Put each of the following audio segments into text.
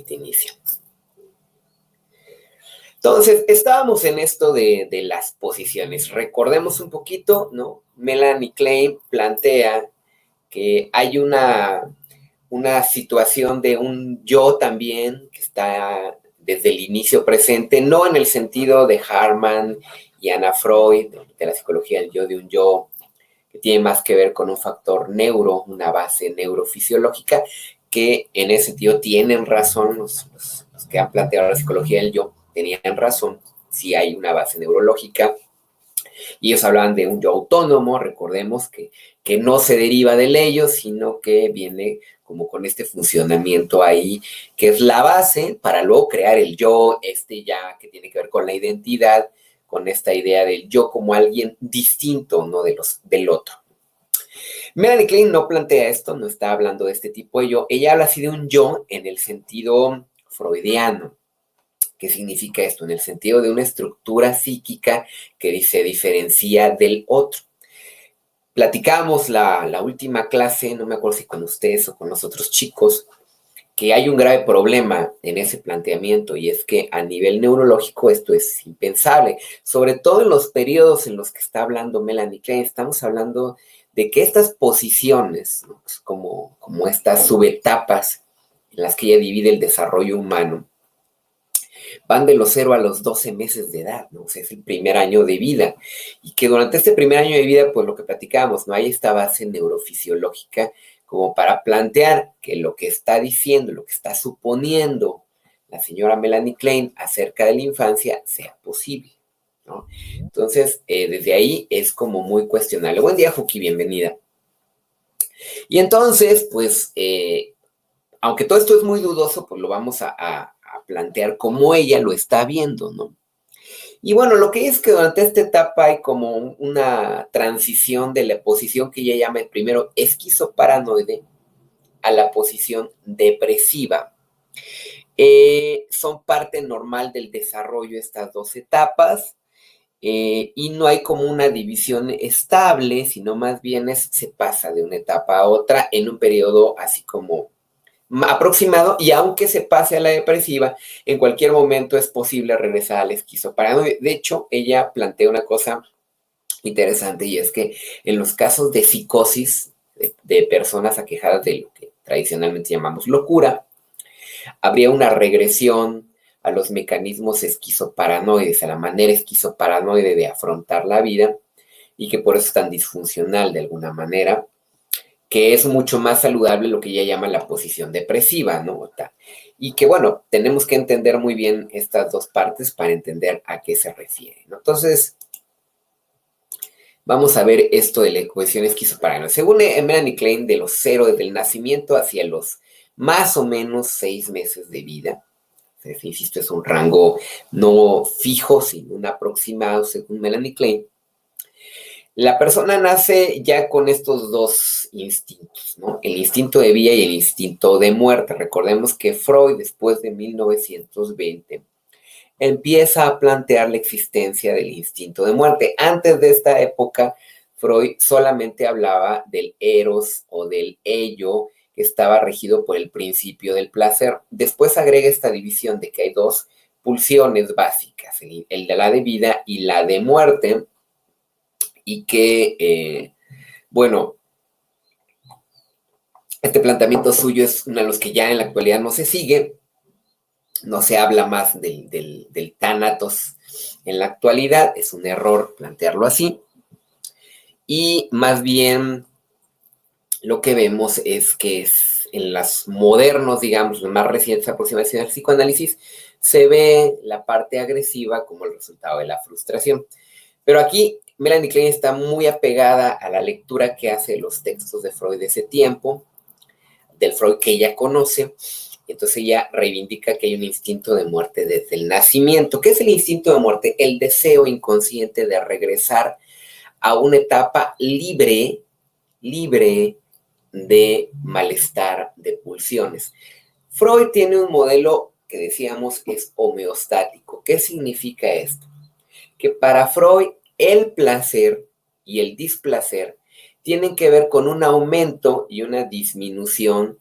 ahorita inicia. Entonces, estábamos en esto de las posiciones. Recordemos un poquito, ¿no? Melanie Klein plantea que hay una situación de un yo también que está desde el inicio presente, no en el sentido de Harman y Anna Freud, de la psicología del yo, de un yo que tiene más que ver con un factor neuro, una base neurofisiológica, que en ese sentido tienen razón los que han planteado la psicología del yo, tenían razón, si hay una base neurológica. Y ellos hablaban de un yo autónomo, recordemos que no se deriva del ello, sino que viene como con este funcionamiento ahí, que es la base para luego crear el yo, ya que tiene que ver con la identidad, con esta idea del yo como alguien distinto, ¿no? Del otro. Melanie Klein no plantea esto, no está hablando de este tipo de yo, ella habla así de un yo en el sentido freudiano. ¿Qué significa esto? En el sentido de una estructura psíquica que se diferencia del otro. Platicábamos la última clase, no me acuerdo si con ustedes o con los otros chicos, que hay un grave problema en ese planteamiento y es que a nivel neurológico esto es impensable, sobre todo en los periodos en los que está hablando Melanie Klein. Estamos hablando de que estas posiciones, ¿no? como estas subetapas en las que ella divide el desarrollo humano, van de los 0 a los 12 meses de edad, ¿no? O sea, es el primer año de vida. Y que durante este primer año de vida, pues lo que platicábamos, ¿no? Hay esta base neurofisiológica como para plantear que lo que está diciendo, lo que está suponiendo la señora Melanie Klein acerca de la infancia sea posible, ¿no? Entonces, desde ahí es como muy cuestionable. Buen día, Juki, bienvenida. Y entonces, pues, aunque todo esto es muy dudoso, pues lo vamos a plantear como ella lo está viendo, ¿no? Y bueno, lo que es que durante esta etapa hay como una transición de la posición que ella llama primero esquizoparanoide a la posición depresiva. Son parte normal del desarrollo estas dos etapas y no hay como una división estable, sino más bien se pasa de una etapa a otra en un periodo así como aproximado, y aunque se pase a la depresiva, en cualquier momento es posible regresar al esquizoparanoide. De hecho, ella plantea una cosa interesante y es que en los casos de psicosis de personas aquejadas de lo que tradicionalmente llamamos locura, habría una regresión a los mecanismos esquizoparanoides, a la manera esquizoparanoide de afrontar la vida y que por eso es tan disfuncional de alguna manera, que es mucho más saludable lo que ella llama la posición depresiva, ¿no? Y que, bueno, tenemos que entender muy bien estas dos partes para entender a qué se refiere, ¿no? Entonces, vamos a ver esto de la cohesión esquizoparanoide. Según Melanie Klein, de los 0 desde el nacimiento hacia los más o menos 6 meses de vida, insisto, es un rango no fijo, sino un aproximado, según Melanie Klein, la persona nace ya con estos dos instintos, ¿no? El instinto de vida y el instinto de muerte. Recordemos que Freud, después de 1920, empieza a plantear la existencia del instinto de muerte. Antes de esta época, Freud solamente hablaba del eros o del ello, que estaba regido por el principio del placer. Después agrega esta división de que hay dos pulsiones básicas, el de la de vida y la de muerte, y que, bueno, este planteamiento suyo es uno de los que ya en la actualidad no se sigue, no se habla más del tánatos en la actualidad, es un error plantearlo así, y más bien lo que vemos es que en las modernos, digamos, las más recientes aproximaciones al psicoanálisis, se ve la parte agresiva como el resultado de la frustración. Pero aquí Melanie Klein está muy apegada a la lectura que hace de los textos de Freud de ese tiempo, del Freud que ella conoce. Entonces ella reivindica que hay un instinto de muerte desde el nacimiento. ¿Qué es el instinto de muerte? El deseo inconsciente de regresar a una etapa libre de malestar, de pulsiones. Freud tiene un modelo que decíamos es homeostático. ¿Qué significa esto? Que para Freud el placer y el displacer tienen que ver con un aumento y una disminución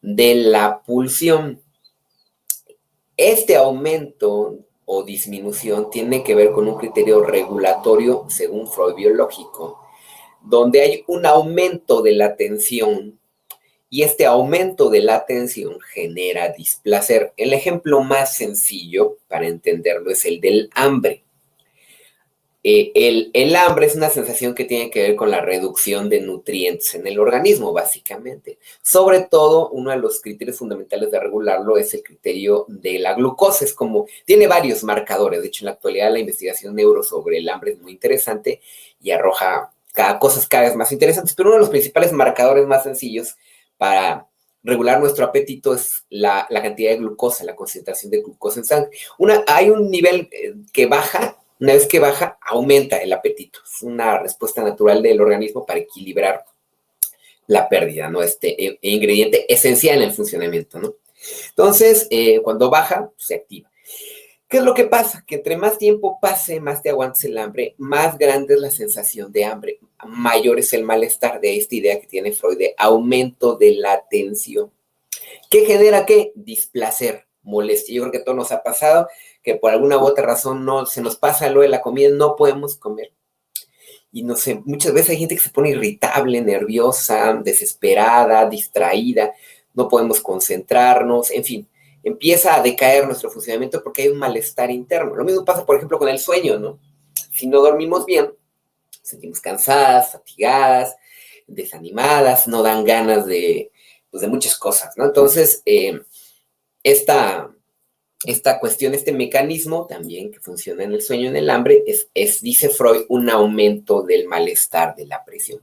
de la pulsión. Este aumento o disminución tiene que ver con un criterio regulatorio, según Freud, biológico, donde hay un aumento de la tensión y este aumento de la tensión genera displacer. El ejemplo más sencillo para entenderlo es el del hambre. El hambre es una sensación que tiene que ver con la reducción de nutrientes en el organismo, básicamente. Sobre todo, uno de los criterios fundamentales de regularlo es el criterio de la glucosa. Es como, tiene varios marcadores. De hecho, en la actualidad la investigación neuro sobre el hambre es muy interesante y arroja cosas cada vez más interesantes. Pero uno de los principales marcadores más sencillos para regular nuestro apetito es la cantidad de glucosa, la concentración de glucosa en sangre. Hay un nivel que baja. Una vez que baja, aumenta el apetito. Es una respuesta natural del organismo para equilibrar la pérdida, ¿no? Este ingrediente esencial en el funcionamiento, ¿no? Entonces, cuando baja, se activa. ¿Qué es lo que pasa? Que entre más tiempo pase, más te aguantes el hambre, más grande es la sensación de hambre, mayor es el malestar. De esta idea que tiene Freud de aumento de la tensión. ¿Qué genera qué? Displacer, molestia. Yo creo que a todos nos ha pasado que por alguna u otra razón no se nos pasa lo de la comida, no podemos comer. Y no sé, muchas veces hay gente que se pone irritable, nerviosa, desesperada, distraída, no podemos concentrarnos, en fin, empieza a decaer nuestro funcionamiento porque hay un malestar interno. Lo mismo pasa, por ejemplo, con el sueño, ¿no? Si no dormimos bien, sentimos cansadas, fatigadas, desanimadas, no dan ganas de muchas cosas, ¿no? Entonces, esta cuestión, este mecanismo también que funciona en el sueño, en el hambre, dice Freud, un aumento del malestar, de la presión.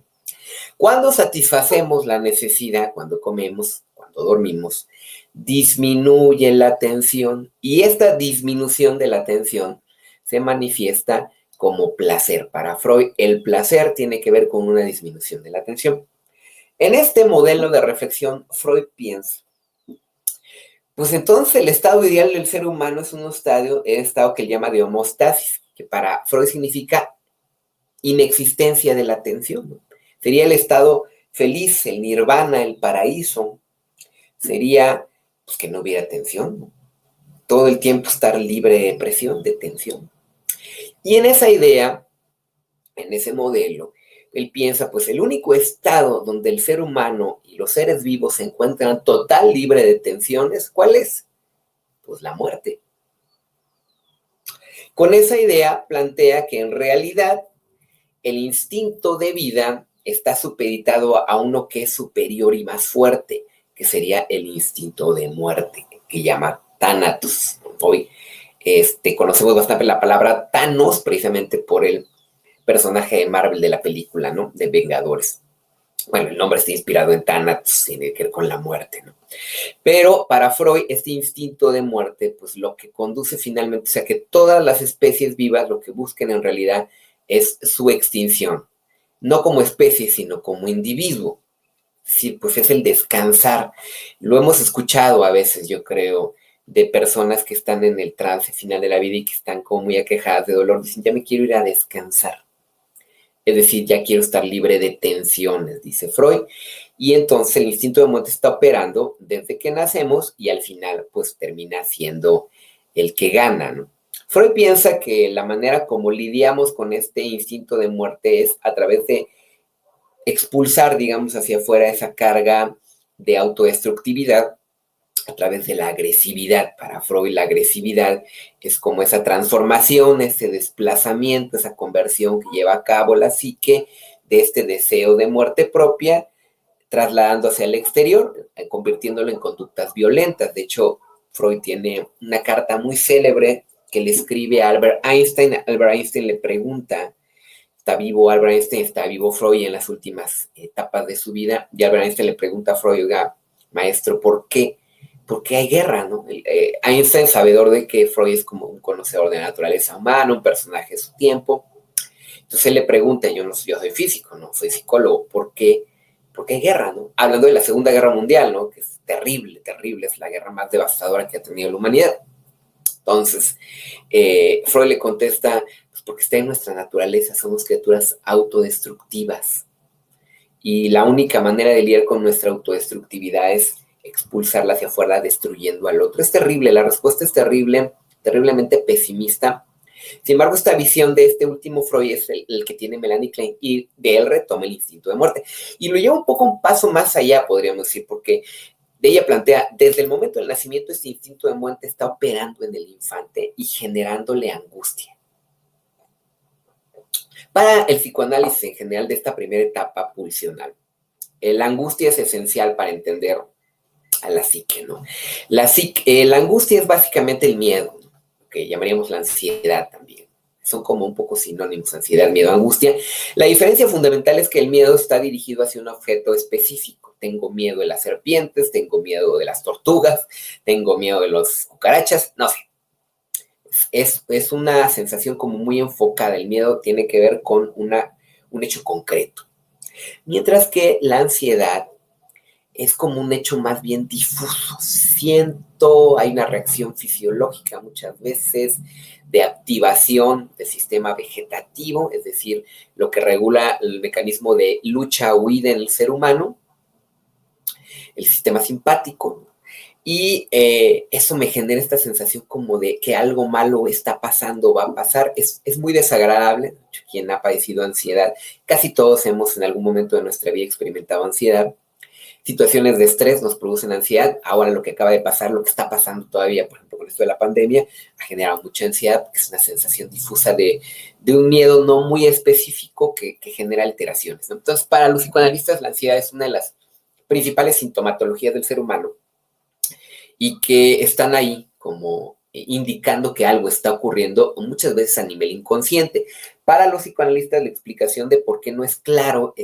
Cuando satisfacemos la necesidad, cuando comemos, cuando dormimos, disminuye la tensión y esta disminución de la tensión se manifiesta como placer. Para Freud, el placer tiene que ver con una disminución de la tensión. En este modelo de reflexión, Freud piensa, pues entonces el estado ideal del ser humano es un estado que él llama de homeostasis, que para Freud significa inexistencia de la tensión, ¿no? Sería el estado feliz, el nirvana, el paraíso. Sería pues, que no hubiera tensión, ¿no? Todo el tiempo estar libre de presión, de tensión. Y en esa idea, en ese modelo, él piensa, pues el único estado donde el ser humano y los seres vivos se encuentran total libre de tensiones, ¿cuál es? Pues la muerte. Con esa idea plantea que en realidad el instinto de vida está supeditado a uno que es superior y más fuerte, que sería el instinto de muerte, que llama Thanatos. Hoy conocemos bastante la palabra Thanos precisamente por el personaje de Marvel de la película, ¿no? De Vengadores. Bueno, el nombre está inspirado en Thanatos, tiene que ver con la muerte, ¿no? Pero para Freud, este instinto de muerte, pues lo que conduce finalmente, o sea, que todas las especies vivas lo que busquen en realidad es su extinción, no como especie, sino como individuo. Sí, pues es el descansar. Lo hemos escuchado a veces, yo creo, de personas que están en el trance final de la vida y que están como muy aquejadas de dolor, dicen, ya me quiero ir a descansar. Es decir, ya quiero estar libre de tensiones, dice Freud. Y entonces el instinto de muerte está operando desde que nacemos y al final pues termina siendo el que gana, ¿no? Freud piensa que la manera como lidiamos con este instinto de muerte es a través de expulsar, digamos, hacia afuera esa carga de autodestructividad a través de la agresividad. Para Freud la agresividad es como esa transformación, ese desplazamiento, esa conversión que lleva a cabo la psique de este deseo de muerte propia, trasladándose al exterior, convirtiéndolo en conductas violentas. De hecho, Freud tiene una carta muy célebre que le escribe a Albert Einstein. Albert Einstein le pregunta, está vivo Albert Einstein, está vivo Freud en las últimas etapas de su vida, y Albert Einstein le pregunta a Freud, oiga, maestro, ¿por qué hay guerra, ¿no? Einstein, sabedor de que Freud es como un conocedor de la naturaleza humana, un personaje de su tiempo. Entonces él le pregunta, yo soy físico, no soy psicólogo, ¿por qué hay guerra, ¿no? Hablando de la Segunda Guerra Mundial, ¿no? Que es terrible, terrible, es la guerra más devastadora que ha tenido la humanidad. Entonces, Freud le contesta, pues porque está en nuestra naturaleza, somos criaturas autodestructivas. Y la única manera de lidiar con nuestra autodestructividad es expulsarla hacia afuera destruyendo al otro. Es terrible, la respuesta es terrible, terriblemente pesimista. Sin embargo, esta visión de este último Freud es el que tiene Melanie Klein y de él retoma el instinto de muerte. Y lo lleva un poco un paso más allá, podríamos decir, porque de ella plantea, desde el momento del nacimiento, este instinto de muerte está operando en el infante y generándole angustia. Para el psicoanálisis en general de esta primera etapa pulsional, la angustia es esencial para entender a la psique, ¿no? La angustia es básicamente el miedo, ¿no? Que llamaríamos la ansiedad también. Son como un poco sinónimos, ansiedad, miedo, angustia. La diferencia fundamental es que el miedo está dirigido hacia un objeto específico. Tengo miedo de las serpientes, tengo miedo de las tortugas, tengo miedo de las cucarachas, no sé. Es una sensación como muy enfocada. El miedo tiene que ver con un hecho concreto. Mientras que la ansiedad es como un hecho más bien difuso. Siento, hay una reacción fisiológica muchas veces de activación del sistema vegetativo, es decir, lo que regula el mecanismo de lucha-huida en el ser humano, el sistema simpático, y eso me genera esta sensación como de que algo malo está pasando, va a pasar. Es muy desagradable. Quien ha padecido ansiedad, casi todos hemos en algún momento de nuestra vida experimentado ansiedad. Situaciones de estrés nos producen ansiedad. Ahora lo que acaba de pasar, lo que está pasando todavía, por ejemplo, con esto de la pandemia, ha generado mucha ansiedad, porque es una sensación difusa de un miedo no muy específico que genera alteraciones, ¿no? Entonces, para los psicoanalistas, la ansiedad es una de las principales sintomatologías del ser humano y que están ahí como indicando que algo está ocurriendo, muchas veces a nivel inconsciente. Para los psicoanalistas, la explicación de por qué no es claro,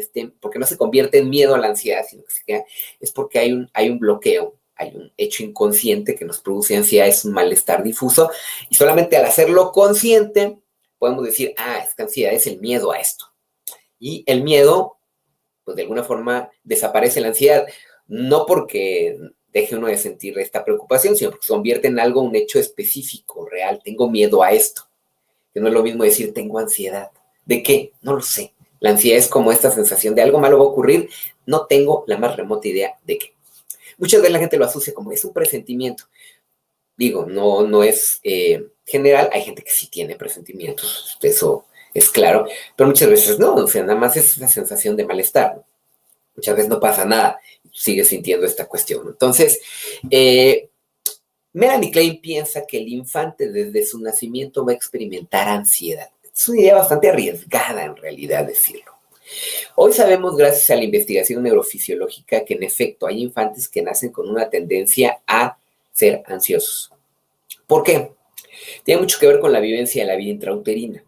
por qué no se convierte en miedo a la ansiedad, sino que se queda, es porque hay un bloqueo, hay un hecho inconsciente que nos produce ansiedad, es un malestar difuso, y solamente al hacerlo consciente, podemos decir, es que ansiedad es el miedo a esto. Y el miedo, pues de alguna forma, desaparece la ansiedad, no porque deje uno de sentir esta preocupación, sino porque se convierte en algo, un hecho específico, real. Tengo miedo a esto. Que no es lo mismo decir tengo ansiedad. ¿De qué? No lo sé. La ansiedad es como esta sensación de algo malo va a ocurrir, no tengo la más remota idea de qué. Muchas veces la gente lo asocia como es un presentimiento. Digo, no es general, hay gente que sí tiene presentimientos, eso es claro, pero muchas veces no, o sea, nada más es una sensación de malestar. Muchas veces no pasa nada, sigues sintiendo esta cuestión. Entonces, Melanie Klein piensa que el infante desde su nacimiento va a experimentar ansiedad. Es una idea bastante arriesgada en realidad decirlo. Hoy sabemos, gracias a la investigación neurofisiológica, que en efecto hay infantes que nacen con una tendencia a ser ansiosos. ¿Por qué? Tiene mucho que ver con la vivencia de la vida intrauterina.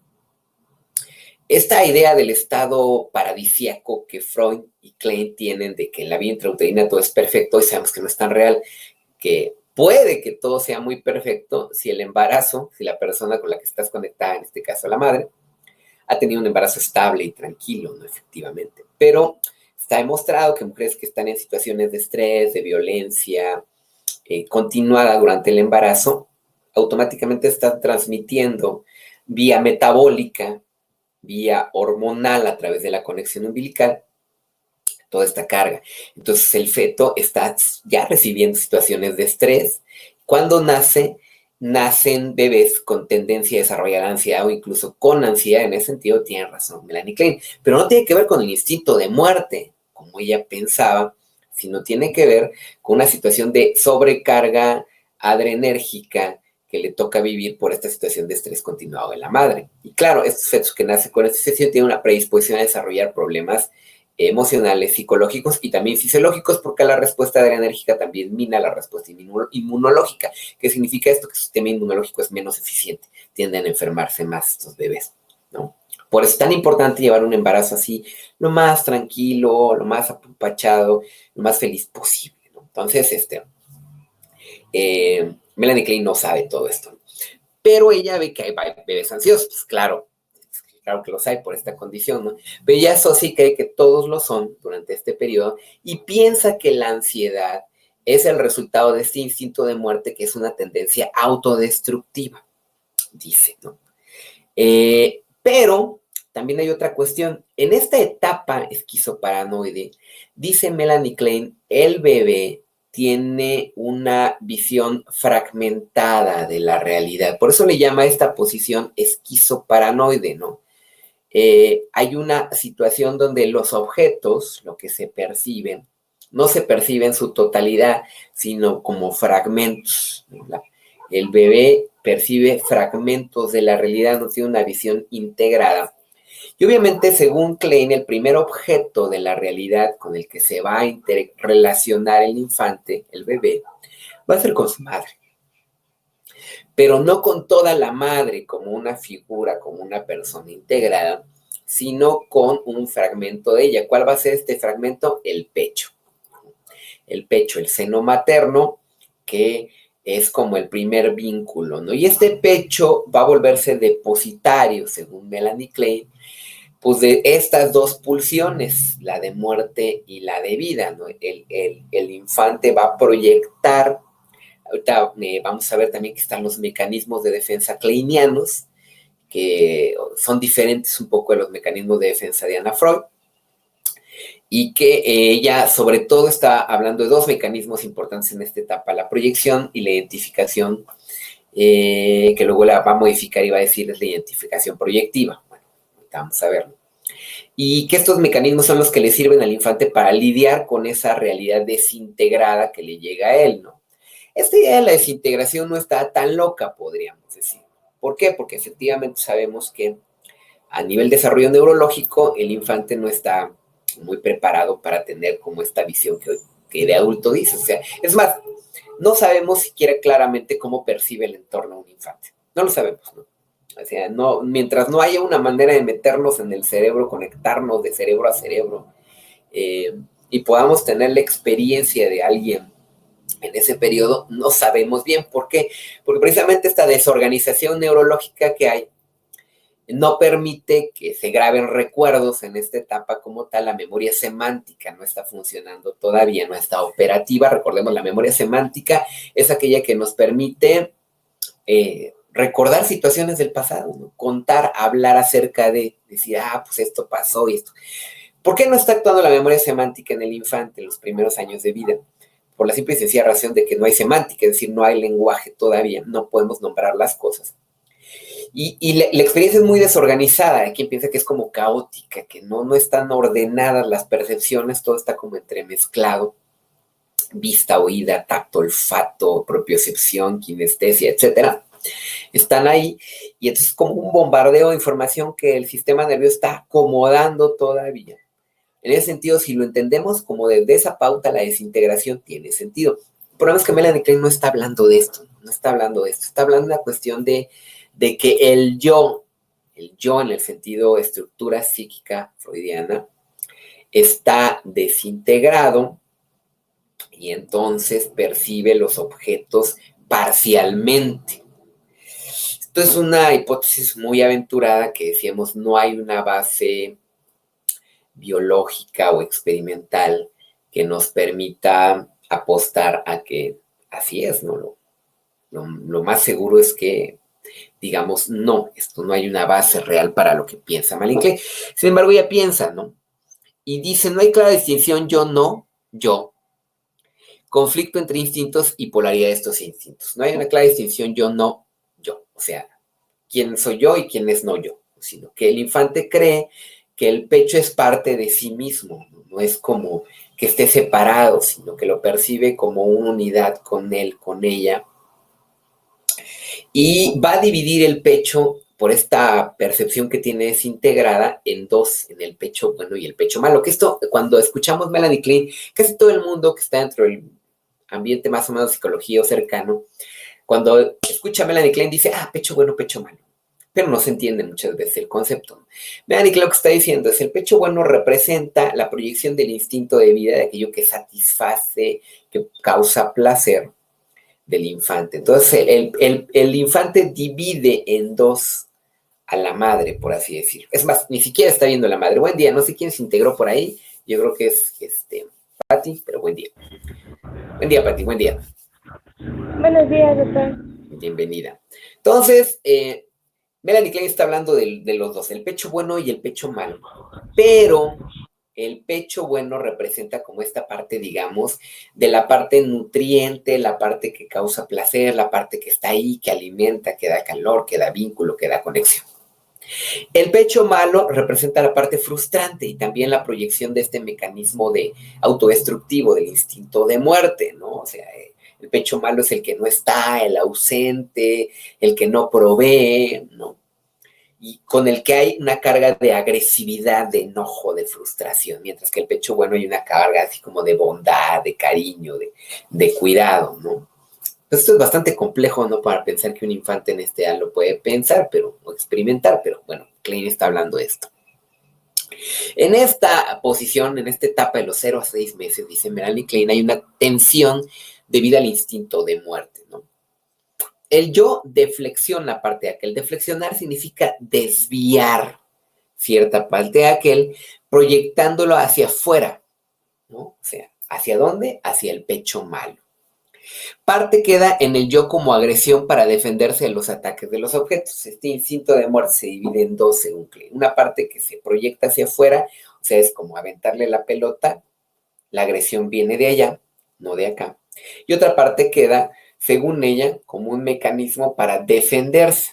Esta idea del estado paradisíaco que Freud y Klein tienen de que en la vida intrauterina todo es perfecto, y sabemos que no es tan real, que puede que todo sea muy perfecto si el embarazo, si la persona con la que estás conectada, en este caso la madre, ha tenido un embarazo estable y tranquilo, ¿no? Efectivamente. Pero está demostrado que mujeres que están en situaciones de estrés, de violencia continuada durante el embarazo, automáticamente están transmitiendo vía metabólica, vía hormonal a través de la conexión umbilical, toda esta carga. Entonces el feto está ya recibiendo situaciones de estrés. Cuando nacen bebés con tendencia a desarrollar ansiedad o incluso con ansiedad. En ese sentido tiene razón Melanie Klein, pero no tiene que ver con el instinto de muerte, como ella pensaba, sino tiene que ver con una situación de sobrecarga adrenérgica que le toca vivir por esta situación de estrés continuado de la madre. Y claro, estos fetos que nacen con esta situación tienen una predisposición a desarrollar problemas emocionales, psicológicos y también fisiológicos, porque la respuesta adrenérgica también mina la respuesta inmunológica. ¿Qué significa esto? Que su sistema inmunológico es menos eficiente, tienden a enfermarse más estos bebés, ¿no? Por eso es tan importante llevar un embarazo así, lo más tranquilo, lo más apapachado, lo más feliz posible, ¿no? Entonces, Melanie Klein no sabe todo esto, ¿no? Pero ella ve que hay bebés ansiosos, pues claro que los hay por esta condición, ¿no? Pero ella asocia y cree que todos lo son durante este periodo y piensa que la ansiedad es el resultado de este instinto de muerte que es una tendencia autodestructiva, dice, ¿no? Pero también hay otra cuestión. En esta etapa esquizoparanoide, dice Melanie Klein, el bebé tiene una visión fragmentada de la realidad. Por eso le llama a esta posición esquizoparanoide, ¿no? Hay una situación donde los objetos, lo que se perciben, no se percibe en su totalidad, sino como fragmentos, ¿no? El bebé percibe fragmentos de la realidad, no tiene una visión integrada. Y obviamente, según Klein, el primer objeto de la realidad con el que se va a relacionar el infante, el bebé, va a ser con su madre. Pero no con toda la madre como una figura, como una persona integrada, sino con un fragmento de ella. ¿Cuál va a ser este fragmento? El pecho. El pecho, el seno materno, que es como el primer vínculo, ¿no? Y este pecho va a volverse depositario, según Melanie Klein, pues de estas dos pulsiones, la de muerte y la de vida, ¿no? El infante va a proyectar, ahorita vamos a ver también que están los mecanismos de defensa kleinianos, que son diferentes un poco de los mecanismos de defensa de Anna Freud, y que ella sobre todo está hablando de dos mecanismos importantes en esta etapa, la proyección y la identificación, que luego la va a modificar y va a decir es la identificación proyectiva. Bueno, vamos a verlo. Y que estos mecanismos son los que le sirven al infante para lidiar con esa realidad desintegrada que le llega a él, ¿no? Esta idea de la desintegración no está tan loca, podríamos decir. ¿Por qué? Porque efectivamente sabemos que a nivel de desarrollo neurológico el infante no está muy preparado para tener como esta visión que de adulto dice. O sea, es más, no sabemos siquiera claramente cómo percibe el entorno un infante. No lo sabemos, ¿no? O sea, no, mientras no haya una manera de meternos en el cerebro, conectarnos de cerebro a cerebro, y podamos tener la experiencia de alguien en ese periodo, no sabemos bien por qué. Porque precisamente esta desorganización neurológica que hay no permite que se graben recuerdos en esta etapa como tal. La memoria semántica no está funcionando todavía, no está operativa. Recordemos, la memoria semántica es aquella que nos permite recordar situaciones del pasado, ¿no? Contar, hablar acerca de, decir, pues esto pasó y esto. ¿Por qué no está actuando la memoria semántica en el infante en los primeros años de vida? Por la simple y sencilla razón de que no hay semántica, es decir, no hay lenguaje todavía, no podemos nombrar las cosas. Y la experiencia es muy desorganizada, hay quien piensa que es como caótica, que no están ordenadas las percepciones, todo está como entremezclado, vista, oída, tacto, olfato, propiocepción, kinestesia, etcétera. Están ahí y entonces es como un bombardeo de información que el sistema nervioso está acomodando todavía. En ese sentido, si lo entendemos como desde esa pauta, la desintegración tiene sentido. El problema es que Melanie Klein no está hablando de esto, está hablando de una cuestión de que el yo en el sentido estructura psíquica freudiana, está desintegrado y entonces percibe los objetos parcialmente. Esto es una hipótesis muy aventurada que decíamos no hay una base biológica o experimental que nos permita apostar a que así es, ¿no? Lo más seguro es que digamos, no, esto no hay una base real para lo que piensa Melanie Klein. Sin embargo, ella piensa, ¿no? Y dice, no hay clara distinción yo-no, yo. Conflicto entre instintos y polaridad de estos instintos. No hay una clara distinción yo-no, yo. O sea, quién soy yo y quién es no yo. Sino que el infante cree que el pecho es parte de sí mismo, no es como que esté separado, sino que lo percibe como una unidad con él, con ella. Y va a dividir el pecho por esta percepción que tiene desintegrada en dos, en el pecho bueno y el pecho malo. Que esto, cuando escuchamos Melanie Klein, casi todo el mundo que está dentro del ambiente más o menos psicología o cercano, cuando escucha a Melanie Klein dice, pecho bueno, pecho malo. Pero no se entiende muchas veces el concepto. Melanie Klein lo que está diciendo es el pecho bueno representa la proyección del instinto de vida, de aquello que satisface, que causa placer del infante. Entonces, el infante divide en dos a la madre, por así decirlo. Es más, ni siquiera está viendo a la madre. Buen día, no sé quién se integró por ahí. Yo creo que es Pati, pero buen día. Buen día, Pati, buen día. Buenos días, doctor. Bienvenida. Entonces, Melanie Klein está hablando de los dos, el pecho bueno y el pecho malo. Pero El pecho bueno representa como esta parte, digamos, de la parte nutriente, la parte que causa placer, la parte que está ahí, que alimenta, que da calor, que da vínculo, que da conexión. El pecho malo representa la parte frustrante y también la proyección de este mecanismo de autodestructivo, del instinto de muerte, ¿no? O sea, el pecho malo es el que no está, el ausente, el que no provee, ¿no? Y con el que hay una carga de agresividad, de enojo, de frustración, mientras que el pecho bueno hay una carga así como de bondad, de cariño, de cuidado, ¿no? Esto es bastante complejo, ¿no? Para pensar que un infante en este edad lo puede pensar, o experimentar, pero bueno, Klein está hablando de esto. En esta posición, en esta etapa de los 0 a 6 meses, dice Melanie Klein, hay una tensión debido al instinto de muerte, ¿no? El yo deflexiona parte de aquel. Deflexionar significa desviar cierta parte de aquel, proyectándolo hacia afuera, ¿no? O sea, ¿hacia dónde? Hacia el pecho malo. Parte queda en el yo como agresión para defenderse de los ataques de los objetos. Este instinto de muerte se divide en dos según Klein. Una parte que se proyecta hacia afuera, o sea, es como aventarle la pelota, la agresión viene de allá, no de acá. Y otra parte queda, según ella, como un mecanismo para defenderse.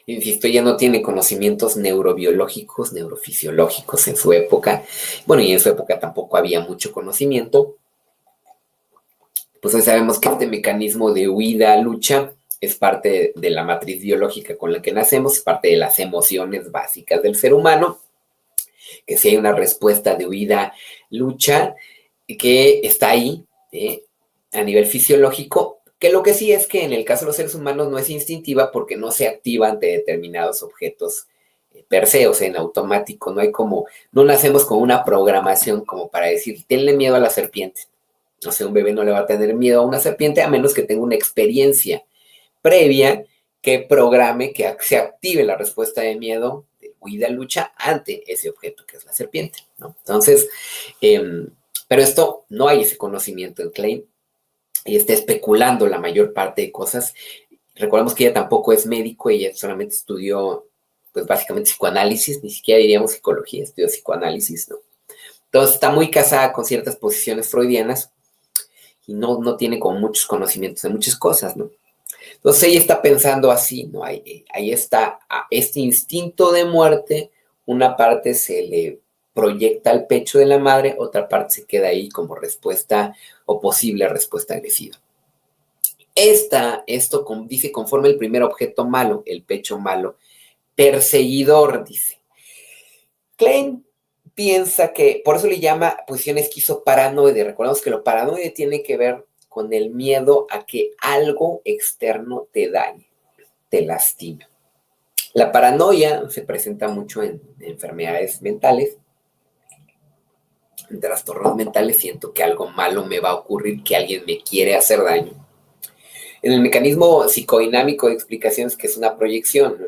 Insisto, ella no tiene conocimientos neurobiológicos, neurofisiológicos en su época. Bueno, y en su época tampoco había mucho conocimiento. Pues hoy sabemos que este mecanismo de huida, lucha, es parte de la matriz biológica con la que nacemos, es parte de las emociones básicas del ser humano, que si hay una respuesta de huida, lucha, que está ahí a nivel fisiológico, que lo que sí es que en el caso de los seres humanos no es instintiva porque no se activa ante determinados objetos per se, o sea, en automático, no nacemos con una programación como para decir, tenle miedo a la serpiente. O sea, un bebé no le va a tener miedo a una serpiente a menos que tenga una experiencia previa que programe, que se active la respuesta de miedo, de huida, lucha ante ese objeto que es la serpiente, ¿no? Entonces, pero esto no hay ese conocimiento en Klein y está especulando la mayor parte de cosas. Recordemos que ella tampoco es médico, ella solamente estudió, pues básicamente psicoanálisis, ni siquiera diríamos psicología, estudió psicoanálisis, ¿no? Entonces está muy casada con ciertas posiciones freudianas y no tiene como muchos conocimientos de muchas cosas, ¿no? Entonces ella está pensando así, ¿no? Ahí está este instinto de muerte, una parte se le proyecta al pecho de la madre, otra parte se queda ahí como respuesta o posible respuesta agresiva. Esto dice, conforme el primer objeto malo, el pecho malo, perseguidor, dice. Klein piensa que, por eso le llama posición esquizoparanoide. Recordemos que lo paranoide tiene que ver con el miedo a que algo externo te dañe, te lastime. La paranoia se presenta mucho en enfermedades mentales, en trastornos mentales. Siento que algo malo me va a ocurrir, que alguien me quiere hacer daño. En el mecanismo psicodinámico de explicaciones, que es una proyección, ¿no?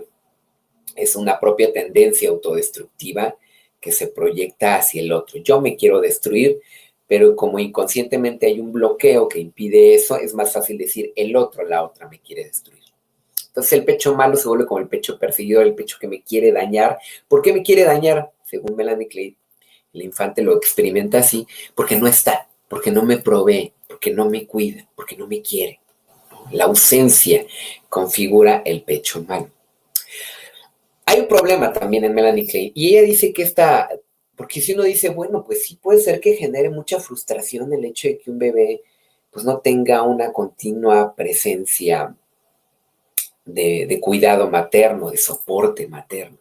Es una propia tendencia autodestructiva que se proyecta hacia el otro. Yo me quiero destruir, pero como inconscientemente hay un bloqueo que impide eso, es más fácil decir el otro, la otra me quiere destruir. Entonces el pecho malo se vuelve como el pecho perseguidor, el pecho que me quiere dañar. ¿Por qué me quiere dañar? Según Melanie Klein, el infante lo experimenta así, porque no está, porque no me provee, porque no me cuida, porque no me quiere. La ausencia configura el pecho malo. Hay un problema también en Melanie Klein, y ella dice que porque si uno dice, bueno, pues sí puede ser que genere mucha frustración el hecho de que un bebé pues no tenga una continua presencia de cuidado materno, de soporte materno.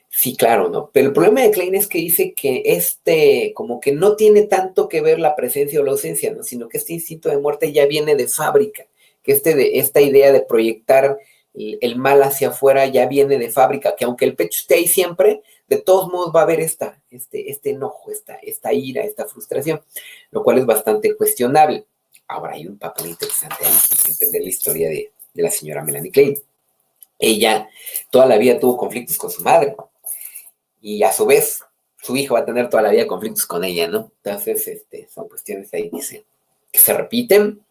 Sí, claro, ¿no? Pero el problema de Klein es que dice que como que no tiene tanto que ver la presencia o la ausencia, ¿no? Sino que este instinto de muerte ya viene de fábrica, que esta idea de proyectar el mal hacia afuera ya viene de fábrica, que aunque el pecho esté ahí siempre, de todos modos va a haber este enojo, esta ira, esta frustración, lo cual es bastante cuestionable. Ahora hay un papel interesante ahí, hay que entender la historia de la señora Melanie Klein. Ella toda la vida tuvo conflictos con su madre y a su vez su hijo va a tener toda la vida conflictos con ella, ¿no? Entonces, son cuestiones ahí, dice, que se repiten.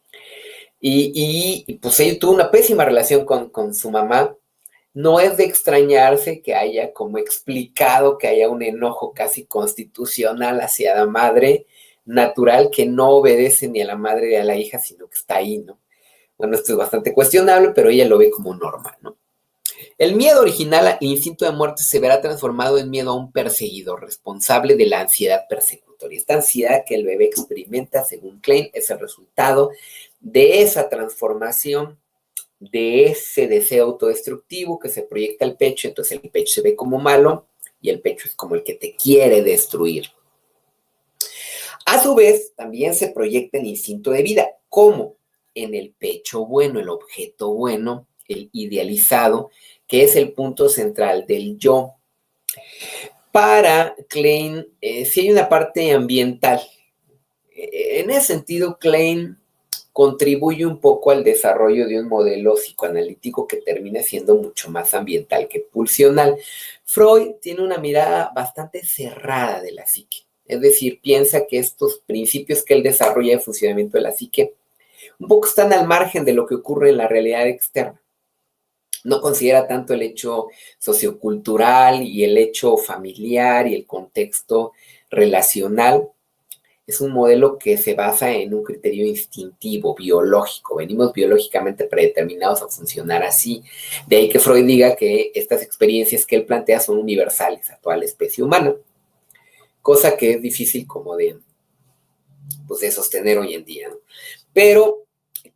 Y pues ella tuvo una pésima relación con su mamá No es de extrañarse que haya como explicado que haya un enojo casi constitucional hacia la madre natural que no obedece ni a la madre ni a la hija, sino que está ahí, ¿no? Bueno, esto es bastante cuestionable, pero ella lo ve como normal, ¿no? El miedo original al instinto de muerte se verá transformado en miedo a un perseguidor responsable de la ansiedad persecutoria. Esta ansiedad que el bebé experimenta, según Klein, es el resultado de esa transformación, de ese deseo autodestructivo que se proyecta al pecho. Entonces el pecho se ve como malo y el pecho es como el que te quiere destruir. A su vez, también se proyecta el instinto de vida, como en el pecho bueno, el objeto bueno, el idealizado, que es el punto central del yo. Para Klein, sí hay una parte ambiental. En ese sentido, Klein contribuye un poco al desarrollo de un modelo psicoanalítico que termina siendo mucho más ambiental que pulsional. Freud tiene una mirada bastante cerrada de la psique, es decir, piensa que estos principios que él desarrolla de funcionamiento de la psique un poco están al margen de lo que ocurre en la realidad externa. No considera tanto el hecho sociocultural y el hecho familiar y el contexto relacional. Es un modelo que se basa en un criterio instintivo, biológico. Venimos biológicamente predeterminados a funcionar así. De ahí que Freud diga que estas experiencias que él plantea son universales a toda la especie humana, cosa que es difícil como de sostener hoy en día, ¿no? Pero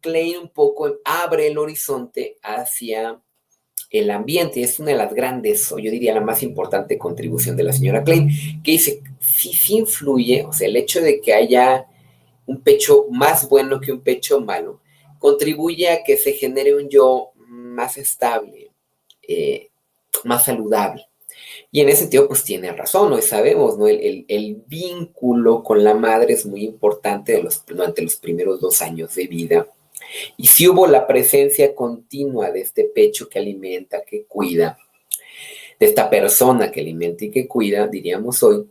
Klein un poco abre el horizonte hacia el ambiente. Es una de las grandes, o yo diría la más importante contribución de la señora Klein, que dice, sí influye, o sea, el hecho de que haya un pecho más bueno que un pecho malo, contribuye a que se genere un yo más estable, más saludable. Y en ese sentido, pues tiene razón, hoy sabemos, ¿no? El vínculo con la madre es muy importante durante los primeros 2 años de vida. Y si hubo la presencia continua de este pecho que alimenta, que cuida, de esta persona que alimenta y que cuida, diríamos hoy,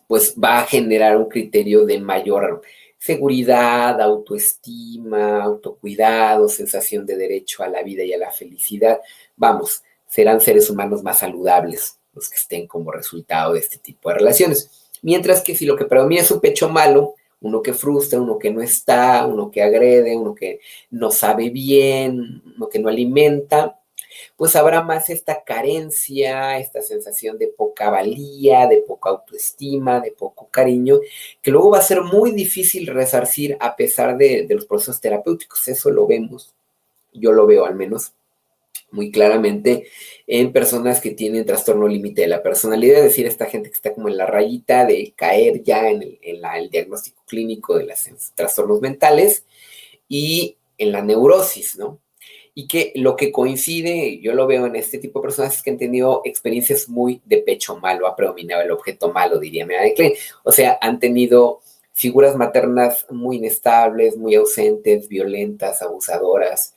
pues va a generar un criterio de mayor seguridad, autoestima, autocuidado, sensación de derecho a la vida y a la felicidad. Vamos, serán seres humanos más saludables los que estén como resultado de este tipo de relaciones. Mientras que si lo que predomina es un pecho malo, uno que frustra, uno que no está, uno que agrede, uno que no sabe bien, uno que no alimenta, pues habrá más esta carencia, esta sensación de poca valía, de poca autoestima, de poco cariño, que luego va a ser muy difícil resarcir a pesar de los procesos terapéuticos. Eso lo vemos, yo lo veo al menos muy claramente en personas que tienen trastorno límite de la personalidad, es decir, esta gente que está como en la rayita de caer ya en el diagnóstico clínico de los trastornos mentales y en la neurosis, ¿no? Y que lo que coincide, yo lo veo en este tipo de personas, es que han tenido experiencias muy de pecho malo, ha predominado el objeto malo, diría Melanie Klein. O sea, han tenido figuras maternas muy inestables, muy ausentes, violentas, abusadoras,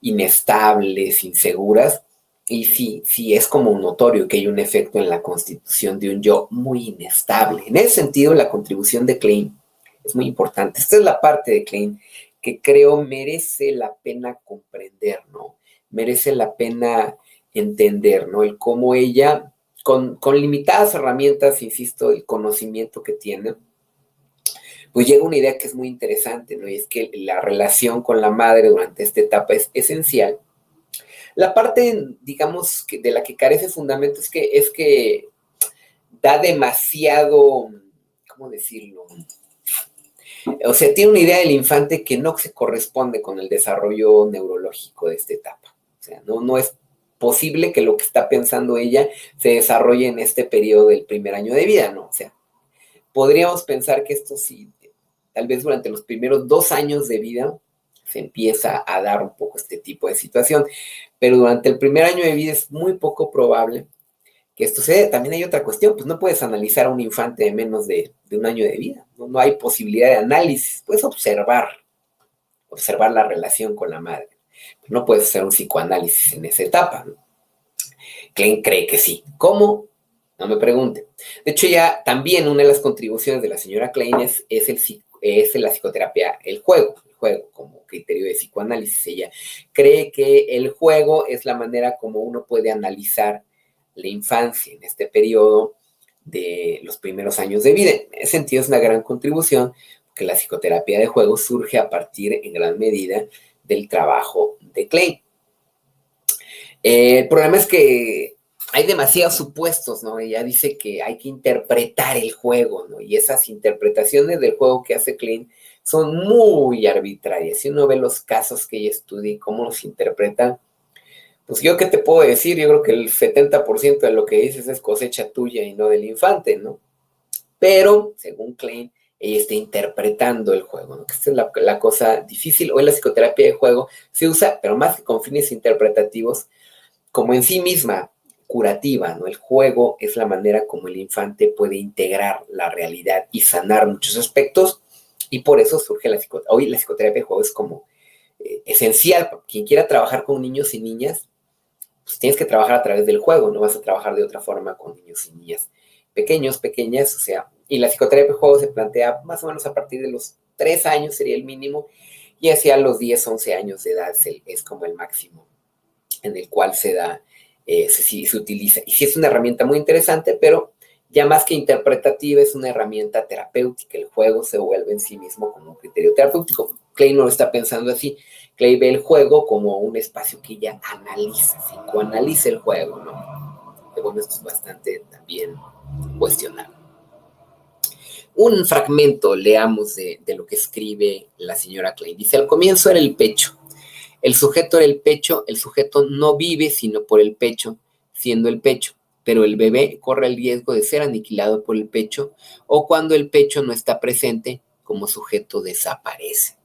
inestables, inseguras. Y sí, es como notorio que hay un efecto en la constitución de un yo muy inestable. En ese sentido, la contribución de Klein es muy importante. Esta es la parte de Klein que creo merece la pena comprender, ¿no? Merece la pena entender, ¿no? El cómo ella, con limitadas herramientas, insisto, el conocimiento que tiene, pues llega una idea que es muy interesante, ¿no? Y es que la relación con la madre durante esta etapa es esencial. La parte, digamos, de la que carece fundamento es que da demasiado, ¿cómo decirlo? O sea, tiene una idea del infante que no se corresponde con el desarrollo neurológico de esta etapa. O sea, no es posible que lo que está pensando ella se desarrolle en este periodo del primer año de vida, ¿no? O sea, podríamos pensar que esto sí, tal vez durante los primeros 2 años de vida se empieza a dar un poco este tipo de situación, pero durante el primer año de vida es muy poco probable que esto suceda. También hay otra cuestión, pues no puedes analizar a un infante de menos de 1 año de vida, no hay posibilidad de análisis, puedes observar la relación con la madre, pero no puedes hacer un psicoanálisis en esa etapa, ¿no? Klein cree que sí. ¿Cómo? No me pregunte. De hecho, ya también una de las contribuciones de la señora Klein es la psicoterapia, el juego criterio de psicoanálisis. Ella cree que el juego es la manera como uno puede analizar la infancia en este periodo de los primeros años de vida. En ese sentido es una gran contribución, que la psicoterapia de juego surge a partir en gran medida del trabajo de Klein. El problema es que hay demasiados supuestos, ¿no? Ella dice que hay que interpretar el juego, ¿no? Y esas interpretaciones del juego que hace Klein son muy arbitrarias. Si uno ve los casos que ella estudia y cómo los interpretan, pues yo qué te puedo decir, yo creo que el 70% de lo que dices es cosecha tuya y no del infante, ¿no? Pero, según Klein, ella está interpretando el juego, ¿no? Que esta es la cosa difícil. Hoy la psicoterapia de juego se usa, pero más que con fines interpretativos, como en sí misma curativa, ¿no? El juego es la manera como el infante puede integrar la realidad y sanar muchos aspectos, y por eso surge la psicoterapia. Hoy la psicoterapia de juego es como esencial. Quien quiera trabajar con niños y niñas, pues tienes que trabajar a través del juego, no vas a trabajar de otra forma con niños y niñas pequeños, pequeñas, o sea, y la psicoterapia de juego se plantea más o menos a partir de los 3 años sería el mínimo, y hacia los 10, 11 años de edad es como el máximo en el cual se da, se utiliza. Y sí es una herramienta muy interesante, pero ya más que interpretativa, es una herramienta terapéutica. El juego se vuelve en sí mismo como un criterio terapéutico. Klein no lo está pensando así. Klein ve el juego como un espacio que ella analiza, psicoanaliza el juego, ¿no? Que bueno, esto es bastante también cuestionable. Un fragmento, leamos de lo que escribe la señora Klein. Dice, al comienzo era el pecho. El sujeto era el pecho, el sujeto no vive sino por el pecho, siendo el pecho, pero el bebé corre el riesgo de ser aniquilado por el pecho o cuando el pecho no está presente, como sujeto desaparece.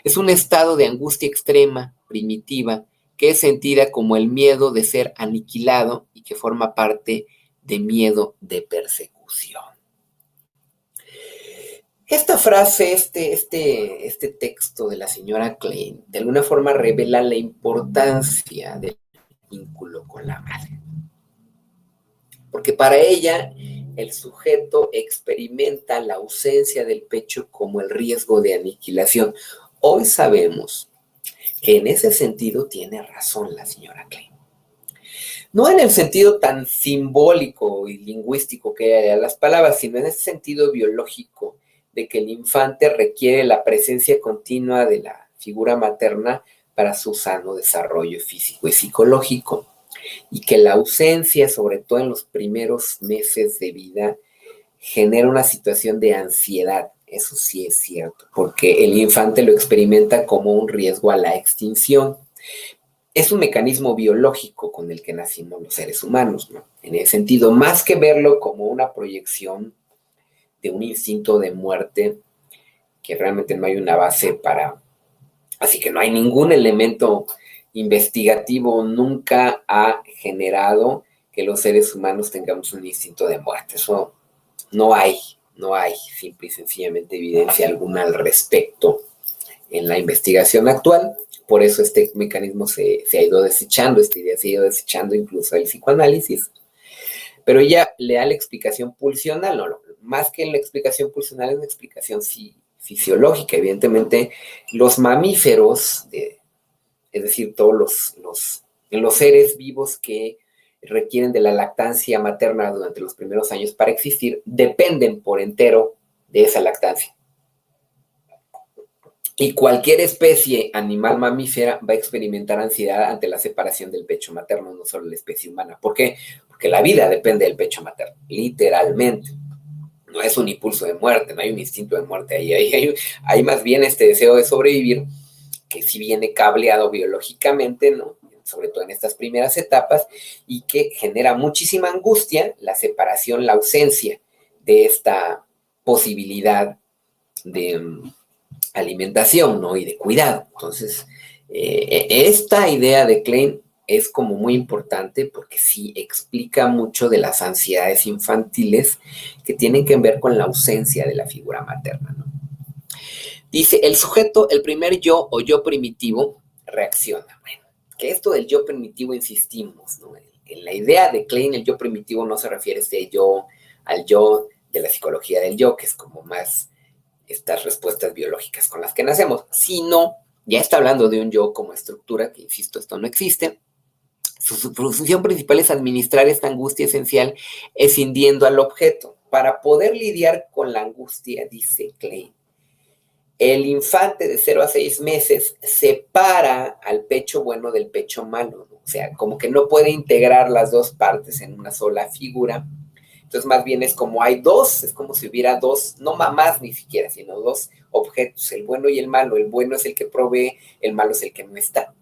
Es un estado de angustia extrema, primitiva, que es sentida como el miedo de ser aniquilado y que forma parte de miedo de persecución. Esta frase, este texto de la señora Klein, de alguna forma revela la importancia del vínculo con la madre. Porque para ella, el sujeto experimenta la ausencia del pecho como el riesgo de aniquilación. Hoy sabemos que en ese sentido tiene razón la señora Klein. No en el sentido tan simbólico y lingüístico que hay de las palabras, sino en ese sentido biológico, de que el infante requiere la presencia continua de la figura materna para su sano desarrollo físico y psicológico, y que la ausencia, sobre todo en los primeros meses de vida, genera una situación de ansiedad. Eso sí es cierto, porque el infante lo experimenta como un riesgo a la extinción. Es un mecanismo biológico con el que nacimos los seres humanos, ¿no? En ese sentido, más que verlo como una proyección de un instinto de muerte, que realmente no hay una base para... Así que no hay ningún elemento investigativo, nunca ha generado que los seres humanos tengamos un instinto de muerte. Eso no hay simple y sencillamente evidencia alguna al respecto en la investigación actual. Por eso este mecanismo se ha ido desechando, esta idea se ha ido desechando incluso el psicoanálisis. Pero ella le da la explicación pulsional, no, más que la explicación pulsional es una explicación fisiológica. Evidentemente, los mamíferos, es decir, todos los seres vivos que requieren de la lactancia materna durante los primeros años para existir, dependen por entero de esa lactancia. Y cualquier especie animal mamífera va a experimentar ansiedad ante la separación del pecho materno, no solo la especie humana. ¿Por qué? Porque la vida depende del pecho materno, literalmente. No es un impulso de muerte, no hay un instinto de muerte ahí. Hay más bien este deseo de sobrevivir que sí viene cableado biológicamente, ¿no? Sobre todo en estas primeras etapas, y que genera muchísima angustia la separación, la ausencia de esta posibilidad de alimentación, ¿no? Y de cuidado. Entonces, esta idea de Klein es como muy importante porque sí explica mucho de las ansiedades infantiles que tienen que ver con la ausencia de la figura materna, ¿no? Dice, el sujeto, el primer yo o yo primitivo, reacciona. Bueno, que esto del yo primitivo insistimos, ¿no? En la idea de Klein, el yo primitivo no se refiere a este yo, al yo de la psicología del yo, que es como más estas respuestas biológicas con las que nacemos, sino Ya está hablando de un yo como estructura, que insisto, esto no existe. Su función principal es administrar esta angustia esencial, escindiendo al objeto. Para poder lidiar con la angustia, dice Klein, el infante de 0 a 6 meses separa al pecho bueno del pecho malo, ¿no? O sea, como que no puede integrar las dos partes en una sola figura. Entonces, más bien es como hay dos, es como si hubiera dos, no mamás ni siquiera, sino dos objetos, el bueno y el malo. El bueno es el que provee, el malo es el que no está.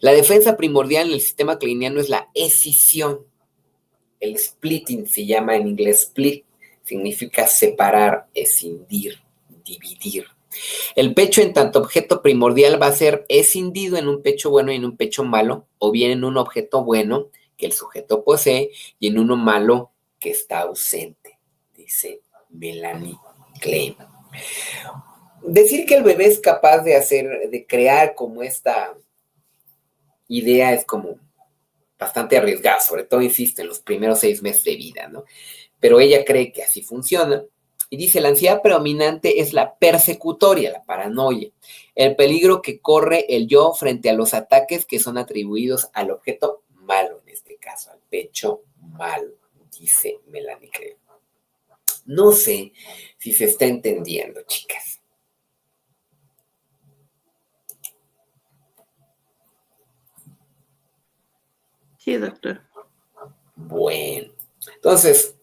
La defensa primordial en el sistema kleiniano es la escisión. El splitting se llama en inglés split, significa separar, escindir, dividir. El pecho en tanto objeto primordial va a ser escindido en un pecho bueno y en un pecho malo, o bien en un objeto bueno que el sujeto posee y en uno malo que está ausente, dice Melanie Klein. Decir que el bebé es capaz de crear como esta idea es como bastante arriesgado, sobre todo, insisto, en los primeros 6 meses de vida, ¿no? Pero ella cree que así funciona. Y dice, la ansiedad predominante es la persecutoria, la paranoia, el peligro que corre el yo frente a los ataques que son atribuidos al objeto malo, en este caso, al pecho malo, dice Melanie Klein. No sé si se está entendiendo, chicas. Sí, doctor. Bueno, entonces,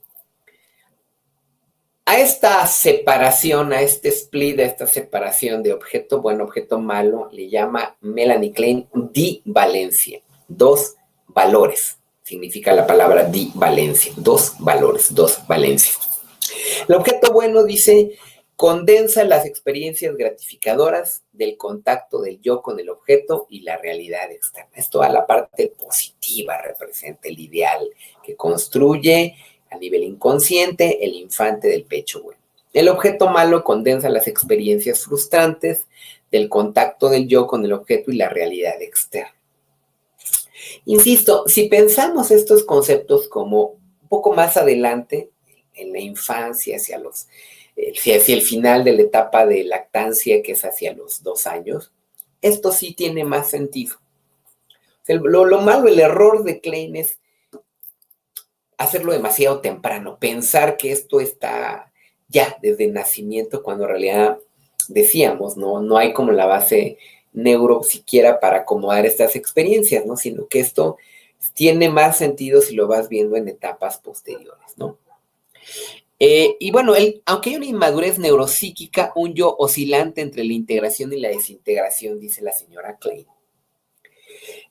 a esta separación, a este split, a esta separación de objeto bueno, objeto malo, le llama Melanie Klein divalencia. Dos valores, significa la palabra divalencia. Dos valores, dos valencias. El objeto bueno, dice, condensa las experiencias gratificadoras del contacto del yo con el objeto y la realidad externa. Es toda la parte positiva, representa el ideal que construye a nivel inconsciente el infante del pecho bueno. El objeto malo condensa las experiencias frustrantes del contacto del yo con el objeto y la realidad externa. Insisto, si pensamos estos conceptos como un poco más adelante, en la infancia, hacia el final de la etapa de lactancia, que es hacia los 2 años, esto sí tiene más sentido. O sea, lo malo, el error de Klein es hacerlo demasiado temprano, pensar que esto está ya desde el nacimiento, cuando en realidad decíamos, no hay como la base neuro siquiera para acomodar estas experiencias, ¿no? Sino que esto tiene más sentido si lo vas viendo en etapas posteriores, ¿no? Y bueno, aunque hay una inmadurez neuropsíquica, un yo oscilante entre la integración y la desintegración, dice la señora Klein.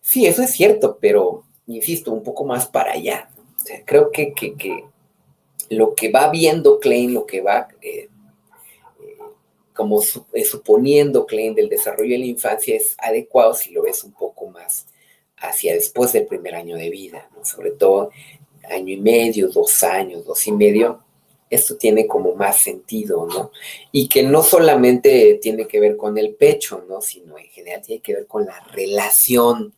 Sí, eso es cierto, pero insisto, un poco más para allá. O sea, creo que lo que va viendo Klein, lo que va suponiendo Klein del desarrollo de la infancia es adecuado si lo ves un poco más hacia después del primer año de vida, ¿no? Sobre todo 1.5 años, 2 años, 2.5, esto tiene como más sentido, ¿no? Y que no solamente tiene que ver con el pecho, ¿no? Sino en general tiene que ver con la relación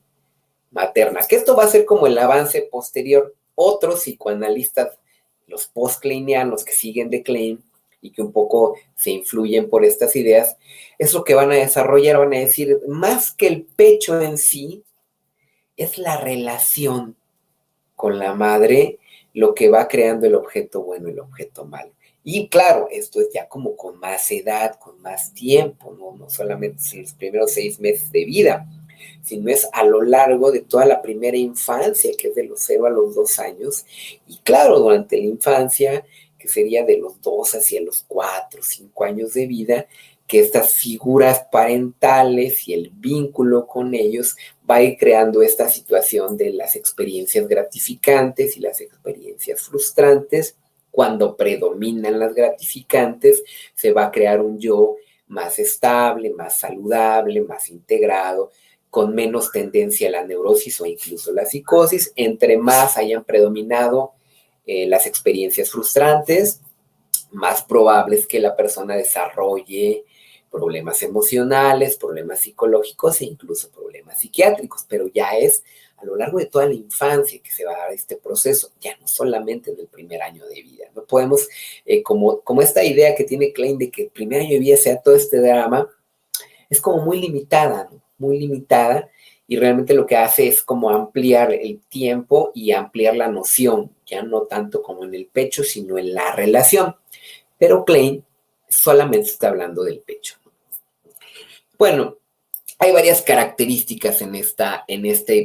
materna, que esto va a ser como el avance posterior. Otros psicoanalistas, los post-kleinianos que siguen de Klein y que un poco se influyen por estas ideas, es lo que van a desarrollar, van a decir, más que el pecho en sí, es la relación con la madre lo que va creando el objeto bueno y el objeto malo. Y claro, esto es ya como con más edad, con más tiempo, no solamente en los primeros 6 meses de vida, sino es a lo largo de toda la primera infancia, que es de los 0 a los 2 años, y claro, durante la infancia, que sería de los 2 hacia los 4, 5 años de vida, que estas figuras parentales y el vínculo con ellos va a ir creando esta situación de las experiencias gratificantes y las experiencias frustrantes. Cuando predominan las gratificantes, se va a crear un yo más estable, más saludable, más integrado, con menos tendencia a la neurosis o incluso la psicosis. Entre más hayan predominado las experiencias frustrantes, más probable es que la persona desarrolle problemas emocionales, problemas psicológicos e incluso problemas psiquiátricos, pero ya es a lo largo de toda la infancia que se va a dar este proceso, ya no solamente en el primer año de vida. No podemos, como esta idea que tiene Klein de que el primer año de vida sea todo este drama, es como muy limitada, ¿no? Muy limitada, y realmente lo que hace es como ampliar el tiempo y ampliar la noción, ya no tanto como en el pecho, sino en la relación. Pero Klein solamente está hablando del pecho. Bueno, hay varias características en esta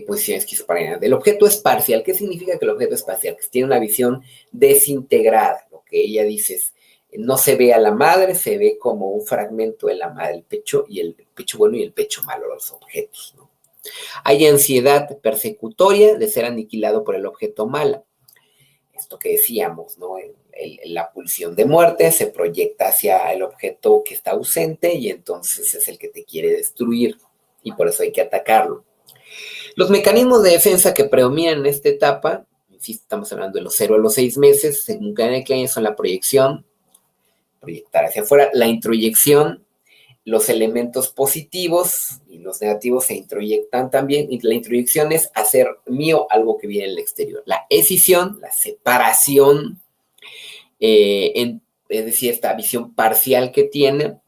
posición esquizofrénica. Del objeto espacial. ¿Qué significa que el objeto espacial? Que tiene una visión desintegrada. Lo que ella dice es, no se ve a la madre, se ve como un fragmento de la madre, el pecho bueno y el pecho malo, los objetos, ¿no? Hay ansiedad persecutoria de ser aniquilado por el objeto malo. Esto que decíamos, ¿no? La pulsión de muerte se proyecta hacia el objeto que está ausente y entonces es el que te quiere destruir y por eso hay que atacarlo. Los mecanismos de defensa que predominan en esta etapa, insisto, estamos hablando de los 0 a los 6 meses, según Klein, son la proyección, proyectar hacia afuera, la introyección, los elementos positivos y los negativos se introyectan también, y la introyección es hacer mío algo que viene del exterior. La escisión, la separación, es decir, esta visión parcial que tiene,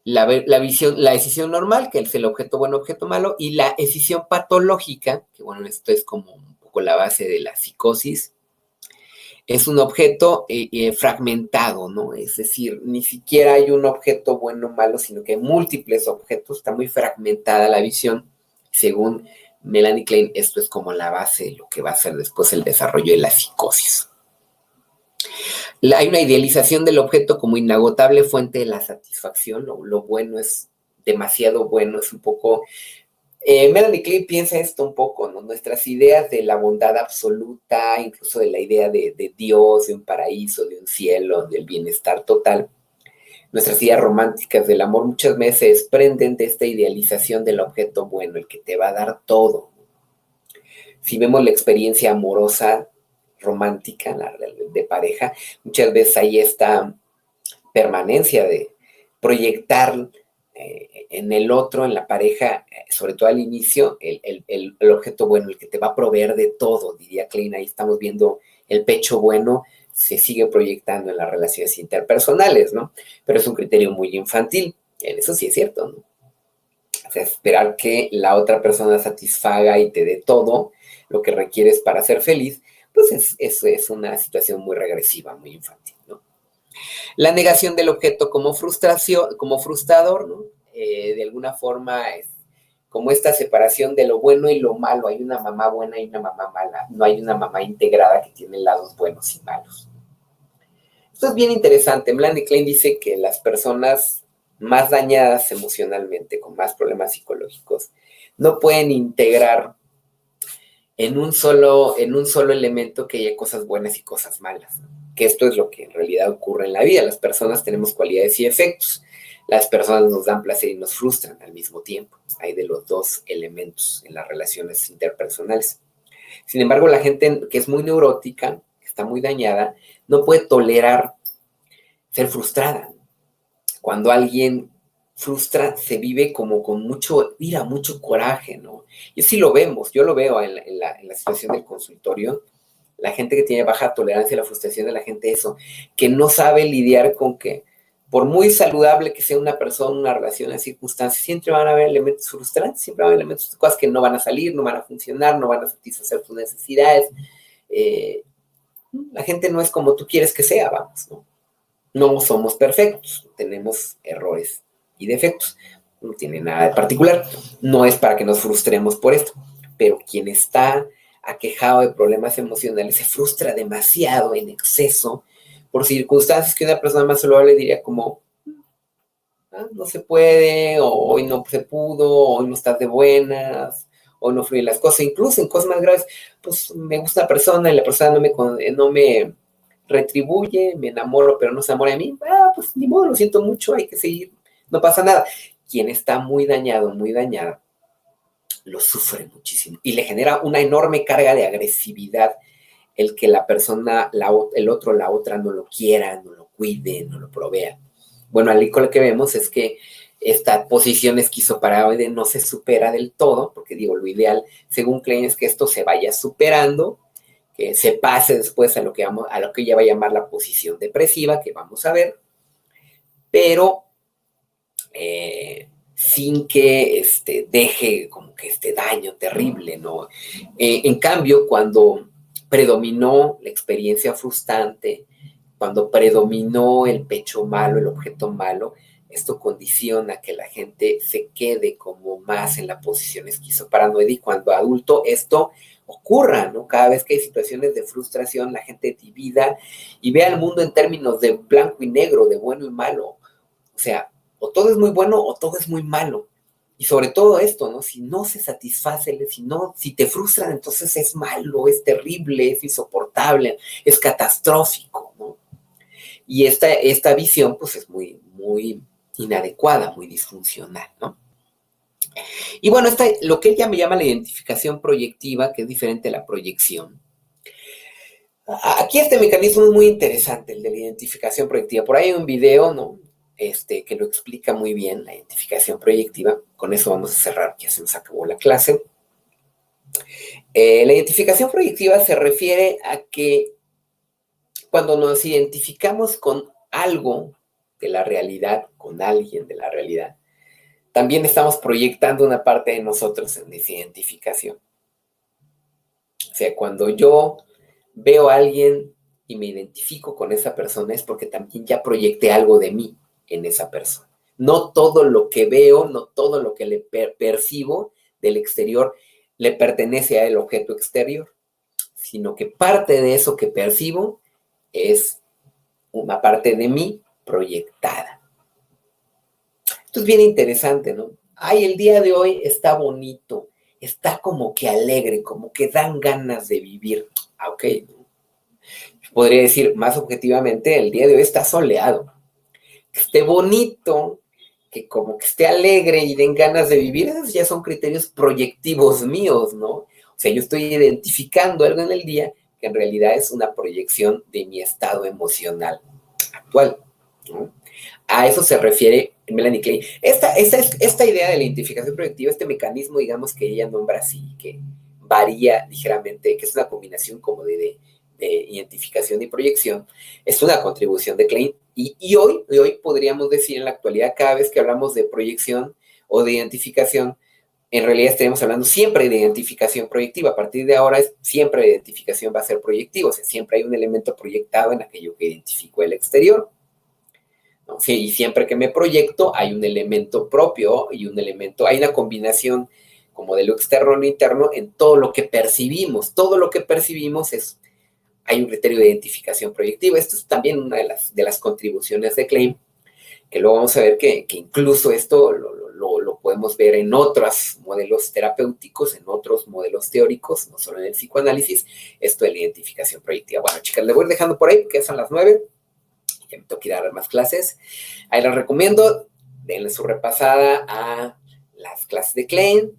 la escisión normal, que es el objeto bueno, objeto malo, y la escisión patológica, que bueno, esto es como un poco la base de la psicosis, es un objeto fragmentado, ¿no? Es decir, ni siquiera hay un objeto bueno o malo, sino que hay múltiples objetos, está muy fragmentada la visión. Según Melanie Klein, esto es como la base de lo que va a ser después el desarrollo de la psicosis. Hay una idealización del objeto como inagotable fuente de la satisfacción. Lo bueno es demasiado bueno, es un poco... Melanie Klein piensa esto un poco, ¿no? Nuestras ideas de la bondad absoluta, incluso de la idea de Dios, de un paraíso, de un cielo, del bienestar total. Nuestras ideas románticas del amor muchas veces se desprenden de esta idealización del objeto bueno, el que te va a dar todo. Si vemos la experiencia amorosa, romántica, de pareja, muchas veces hay esta permanencia de proyectar en el otro, en la pareja, sobre todo al inicio, el objeto bueno, el que te va a proveer de todo, diría Klein. Ahí estamos viendo el pecho bueno, se sigue proyectando en las relaciones interpersonales, ¿no? Pero es un criterio muy infantil, eso sí es cierto, ¿no? O sea, esperar que la otra persona satisfaga y te dé todo lo que requieres para ser feliz, pues es una situación muy regresiva, muy infantil, ¿no? La negación del objeto como frustración, como frustrador, ¿no? De alguna forma es como esta separación de lo bueno y lo malo. Hay una mamá buena y una mamá mala. No hay una mamá integrada que tiene lados buenos y malos. Esto es bien interesante. Melanie Klein dice que las personas más dañadas emocionalmente, con más problemas psicológicos, no pueden integrar en un solo elemento que haya cosas buenas y cosas malas. Que esto es lo que en realidad ocurre en la vida. Las personas tenemos cualidades y efectos. Las personas nos dan placer y nos frustran al mismo tiempo. Hay de los dos elementos en las relaciones interpersonales. Sin embargo, la gente que es muy neurótica, que está muy dañada, no puede tolerar ser frustrada. Cuando alguien frustra, se vive como con mucho ira, mucho coraje, ¿no? Y sí lo vemos, yo lo veo en la situación del consultorio. La gente que tiene baja tolerancia a la frustración de la gente, eso, que no sabe lidiar con que, por muy saludable que sea una persona, una relación, una circunstancia, siempre van a haber elementos frustrantes, siempre van a haber elementos, cosas que no van a salir, no van a funcionar, no van a satisfacer tus necesidades. La gente no es como tú quieres que sea, vamos, ¿no? No somos perfectos, tenemos errores y defectos. No tiene nada de particular. No es para que nos frustremos por esto, pero quien está aquejado de problemas emocionales se frustra demasiado en exceso por circunstancias que una persona más saludable diría como no se puede, o hoy no se pudo, o hoy no estás de buenas, o no fluyen las cosas. Incluso en cosas más graves, pues me gusta la persona y la persona no me retribuye, me enamoro, pero no se enamora de mí. Pues ni modo, lo siento mucho, hay que seguir, no pasa nada. Quien está muy dañado, muy dañada, lo sufre muchísimo y le genera una enorme carga de agresividad el que la persona, el otro, la otra no lo quiera, no lo cuide, no lo provea. Bueno, al lo que vemos es que esta posición esquizoparanoide no se supera del todo, porque digo, lo ideal, según Klein, es que esto se vaya superando, que se pase después a lo que ella va a llamar la posición depresiva, que vamos a ver, pero sin que deje como que este daño terrible, ¿no? En cambio, cuando predominó la experiencia frustrante, cuando predominó el pecho malo, el objeto malo, esto condiciona que la gente se quede como más en la posición esquizoparanoide y cuando adulto esto ocurra, ¿no? Cada vez que hay situaciones de frustración, la gente divida y ve al mundo en términos de blanco y negro, de bueno y malo. O sea, o todo es muy bueno o todo es muy malo. Y sobre todo esto, ¿no? Si no se satisface, si te frustran, entonces es malo, es terrible, es insoportable, es catastrófico, ¿no? Y esta visión, pues, es muy, muy inadecuada, muy disfuncional, ¿no? Y bueno, lo que ella me llama la identificación proyectiva, que es diferente a la proyección. Aquí este mecanismo es muy interesante, el de la identificación proyectiva. Por ahí hay un video, ¿no? Que lo explica muy bien, la identificación proyectiva. Con eso vamos a cerrar, ya se nos acabó la clase. La identificación proyectiva se refiere a que cuando nos identificamos con algo de la realidad, con alguien de la realidad, también estamos proyectando una parte de nosotros en esa identificación. O sea, cuando yo veo a alguien y me identifico con esa persona es porque también ya proyecté algo de mí en esa persona. No todo lo que veo, no todo lo que le percibo del exterior le pertenece al objeto exterior, sino que parte de eso que percibo es una parte de mí proyectada. Esto es bien interesante, ¿no? Ay, el día de hoy está bonito, está como que alegre, como que dan ganas de vivir. Ok, podría decir más objetivamente, el día de hoy está soleado, que esté bonito, que como que esté alegre y den ganas de vivir, esos ya son criterios proyectivos míos, ¿no? O sea, yo estoy identificando algo en el día que en realidad es una proyección de mi estado emocional actual, ¿no? A eso se refiere Melanie Klein. Esta idea de la identificación proyectiva, este mecanismo, digamos, que ella nombra así, que varía ligeramente, que es una combinación como de identificación y proyección, es una contribución de Klein. Y hoy podríamos decir en la actualidad, cada vez que hablamos de proyección o de identificación, en realidad estaremos hablando siempre de identificación proyectiva. A partir de ahora, siempre la identificación va a ser proyectiva. O sea, siempre hay un elemento proyectado en aquello que identifico el exterior, ¿no? Sí, y siempre que me proyecto hay un elemento propio y hay una combinación como de lo externo a lo interno en todo lo que percibimos. Todo lo que percibimos hay un criterio de identificación proyectiva. Esto es también una de las contribuciones de Klein, que luego vamos a ver que incluso esto lo podemos ver en otros modelos terapéuticos, en otros modelos teóricos, no solo en el psicoanálisis, esto de la identificación proyectiva. Bueno, chicas, le voy dejando por ahí, porque son las 9. Ya me tengo que ir a dar más clases. Ahí les recomiendo, denle su repasada a las clases de Klein,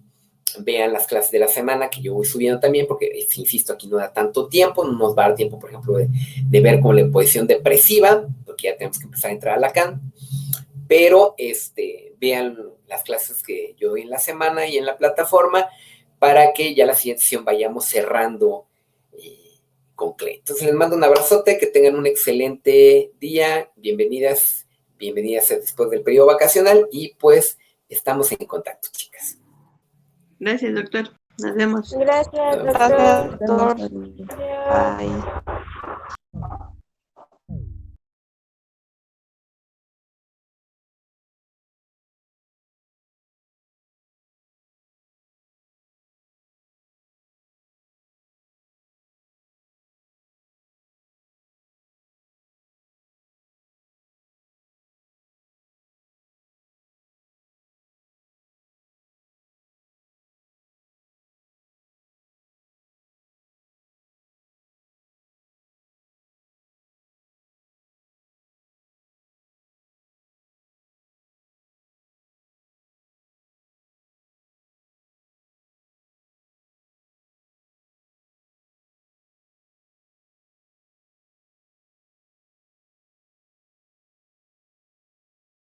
vean las clases de la semana que yo voy subiendo también, porque, insisto, aquí no da tanto tiempo, no nos va a dar tiempo, por ejemplo, de ver como la posición depresiva, porque ya tenemos que empezar a entrar a Lacan, pero vean las clases que yo doy en la semana y en la plataforma, para que ya la siguiente sesión vayamos cerrando con Klein. Entonces les mando un abrazote, que tengan un excelente día, bienvenidas después del periodo vacacional y pues estamos en contacto, chicas. Gracias, doctor. Nos vemos. Gracias, Gracias, doctor. Bye.